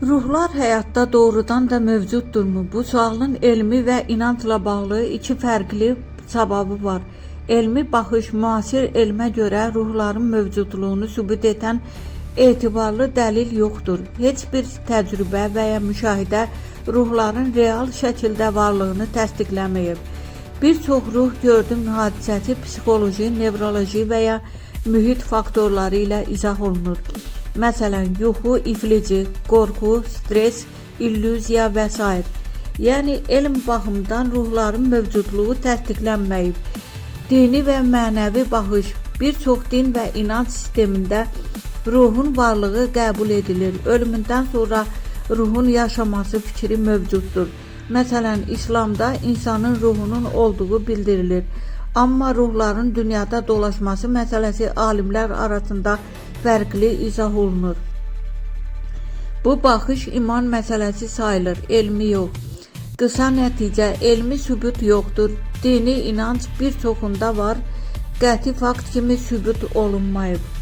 Ruhlar həyatda doğrudan da mövcuddurmu? Bu sualın elmi və inancla bağlı iki fərqli cavabı var. Elmi baxış müasir elmə görə ruhların mövcudluğunu sübut edən etibarlı dəlil yoxdur. Heç bir təcrübə və ya müşahidə ruhların real şəkildə varlığını təsdiqləməyib. Bir çox ruh gördüm hadisəsi psixoloji, nevroloji və ya mühit faktorları ilə izah olunur. Məsələn, yuxu, iflici, qorxu, stres, illüziya və s. Yəni, elm baxımdan ruhların mövcudluğu təsdiqlənməyib. Dini və mənəvi baxış, bir çox din və inanc sistemində ruhun varlığı qəbul edilir. Ölümündən sonra ruhun yaşaması fikri mövcuddur. Məsələn, İslamda insanın ruhunun olduğu bildirilir. Amma ruhların dünyada dolaşması məsələsi alimlər arasında fərqli izah olunur. Bu baxış iman məsələsi sayılır, elmi yox. Qısa nəticə, elmi sübut yoxdur. Dini inanc bir çoxunda var, qəti fakt kimi sübut olunmayıb.